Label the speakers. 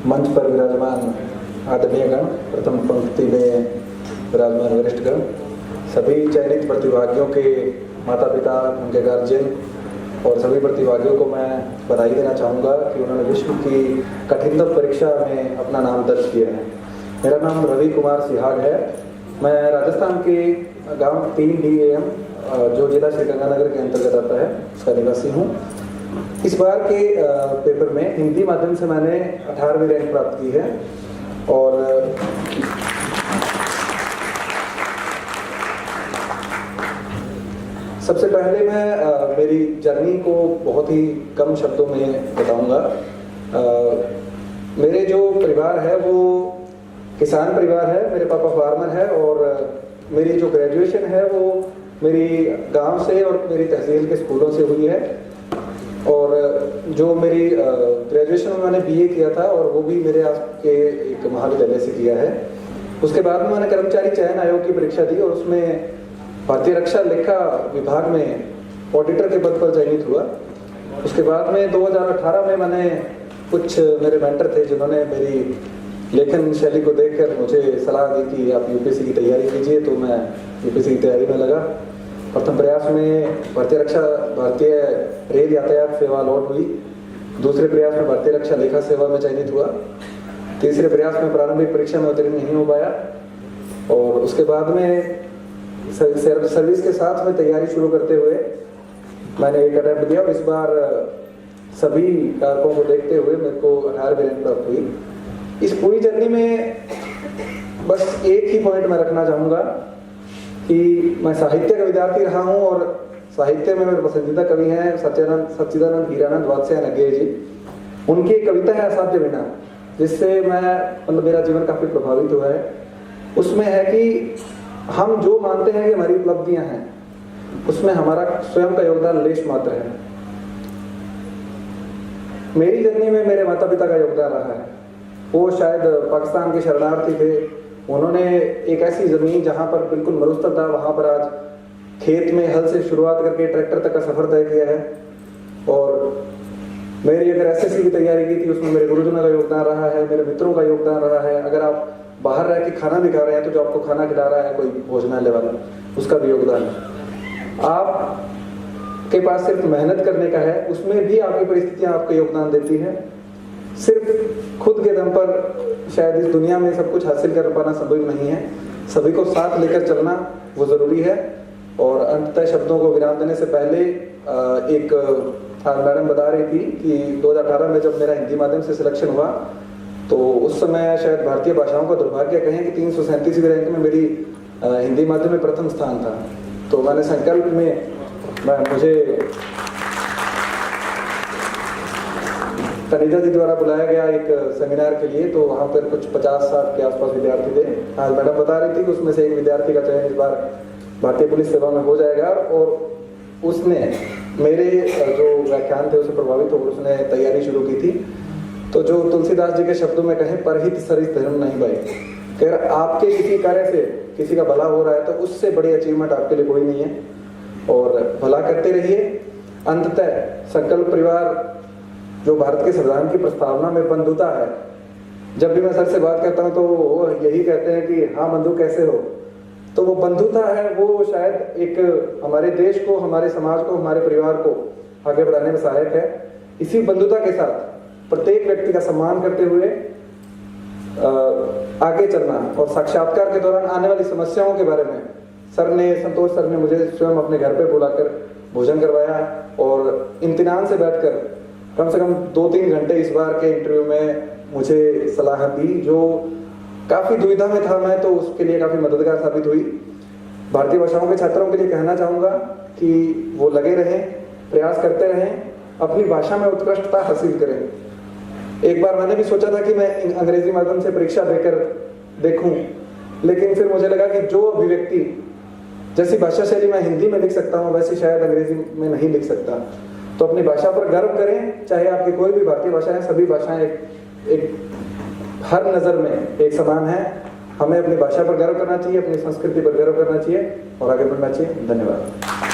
Speaker 1: मंच पर विराजमान आदरणीय गण, प्रथम पंक्ति में विराजमान वरिष्ठ गण, सभी चयनित प्रतिभागियों के माता पिता, उनके गार्जियन और सभी प्रतिभागियों को मैं बधाई देना चाहूँगा कि उन्होंने विश्व की कठिनतम परीक्षा में अपना नाम दर्ज किया है। मेरा नाम रवि कुमार सिहाग है। मैं राजस्थान के गांव 3 DAM जो जिला श्रीगंगानगर के अंतर्गत आता है उसका निवासी हूँ। इस बार के पेपर में हिंदी माध्यम से मैंने 18वीं रैंक प्राप्त की है और सबसे पहले मैं मेरी जर्नी को बहुत ही कम शब्दों में बताऊंगा। मेरे जो परिवार है वो किसान परिवार है, मेरे पापा फार्मर है और मेरी जो ग्रेजुएशन है वो मेरी गांव से और मेरी तहसील के स्कूलों से हुई है और जो मेरी ग्रेजुएशन में मैंने BA किया था और वो भी मेरे आस के एक महाविद्यालय से किया है। उसके बाद में मैंने कर्मचारी चयन आयोग की परीक्षा दी और उसमें भारतीय रक्षा लेखा विभाग में ऑडिटर के पद पर चयनित हुआ। उसके बाद में 2018 में मैंने कुछ मेरे मेंटर थे जिन्होंने मेरी लेखन शैली को देखकर मुझे सलाह दी कि आप UPSC की तैयारी कीजिए, तो मैं UPSC की तैयारी में लगा। प्रथम प्रयास में भारतीय रेल यातायात सेवा अलॉट हुई, दूसरे प्रयास में भारतीय रक्षा लेखा सेवा में चयनित हुआ, तीसरे प्रयास में प्रारंभिक परीक्षा में उत्तीर्ण नहीं हो पाया और उसके बाद में सर्विस के साथ में तैयारी शुरू करते हुए मैंने एक अटेम्प्ट दिया और इस बार सभी कारकों को देखते हुए मेरे को 18वीं रैंक प्राप्त हुई। इस पूरी जर्नी में बस एक ही पॉइंट मैं रखना चाहूँगा कि मैं साहित्य का विद्यार्थी रहा हूँ और साहित्य में मेरे पसंदीदा कवि हैं सच्चिदानंद हीरानंद वात्स्यायन जी। उनकी कविता है असाध्य विना, जिससे मेरा जीवन काफी प्रभावित हुआ है। उसमें है कि हम जो मानते हैं कि हमारी उपलब्धियां हैं उसमें हमारा स्वयं का योगदान लेश मात्र है। मेरी जर्नी में मेरे माता पिता का योगदान रहा है। वो शायद पाकिस्तान के शरणार्थी थे, उन्होंने एक ऐसी जमीन जहां पर बिल्कुल मरुस्थल था वहां पर आज खेत में हल से शुरुआत करके ट्रैक्टर तक का सफर तय किया है। और मेरी अगर SSC की तैयारी की थी उसमें मेरे गुरुजनों का योगदान रहा है, मेरे मित्रों का योगदान रहा है। अगर आप बाहर रह के खाना भी खा रहे हैं तो जो आपको खाना खिला रहा है कोई भोजनालय वाला, उसका भी योगदान है। आप के पास सिर्फ मेहनत करने का है, उसमें भी आपकी परिस्थितियां आपको योगदान देती हैं। सिर्फ खुद के दम पर शायद इस दुनिया में सब कुछ हासिल कर पाना संभव नहीं है, सभी को साथ लेकर चलना वो जरूरी है। और अंततः शब्दों को विराम देने से पहले एक मैडम बता रही थी कि 2018 में जब मेरा हिंदी माध्यम से सिलेक्शन हुआ तो उस समय शायद भारतीय भाषाओं का दुर्भाग्य कहें कि 337वीं रैंक में मेरी हिंदी माध्यम में प्रथम स्थान था। तो मैंने संकल्प में मुझे तनिजा जी द्वारा बुलाया गया एक सेमिनार के लिए, तो वहाँ पर कुछ 50-60 के आसपास विद्यार्थी थे। आज मैडम बता रही थी कि उसमें से एक विद्यार्थी का चयन इस बार भारतीय पुलिस सेवा में हो जाएगा और उसने मेरे जो व्याख्यान थे उसे प्रभावित होकर उसने तैयारी शुरू की थी। तो जो तुलसीदास जी के शब्दों में कहें, परहित सरिस धर्म नहीं भाई, कह रहा आपके किसी कार्य से किसी का भला हो रहा है तो उससे बड़ी अचीवमेंट आपके लिए कोई नहीं है और भला करते रहिए। अंततः संकल्प परिवार जो भारत के संविधान की प्रस्तावना में बंधुता है, जब भी मैं सर से बात करता हूं तो वो यही कहते हैं कि हाँ बंधु कैसे हो, तो वो बंधुता है वो शायद एक हमारे देश को, हमारे समाज को, हमारे परिवार को आगे बढ़ाने में सहायक है। इसी बंधुता के साथ प्रत्येक व्यक्ति का सम्मान करते हुए आगे चलना और साक्षात्कार के दौरान आने वाली समस्याओं के बारे में संतोष सर ने मुझे स्वयं अपने घर पे बुलाकर भोजन करवाया और इम्तिनान से बैठकर कम से कम 2-3 घंटे इस बार के इंटरव्यू में मुझे सलाह दी, जो काफी दुविधा में था मैं, तो उसके लिए काफी मददगार साबित हुई। भारतीय भाषाओं के छात्रों के लिए कहना चाहूंगा कि वो लगे रहें, प्रयास करते रहें, अपनी भाषा में उत्कृष्टता हासिल करें। एक बार मैंने भी सोचा था कि मैं अंग्रेजी माध्यम से परीक्षा देकर देखूं, लेकिन फिर मुझे लगा कि जो अभिव्यक्ति जैसी भाषा शैली मैं हिंदी में लिख सकता हूं वैसी शायद अंग्रेजी में नहीं लिख सकता। तो अपनी भाषा पर गर्व करें, चाहे आपकी कोई भी भारतीय भाषा है, सभी भाषाएं एक हर नजर में एक समान है। हमें अपनी भाषा पर गर्व करना चाहिए, अपनी संस्कृति पर गर्व करना चाहिए और आगे बढ़ना चाहिए। धन्यवाद।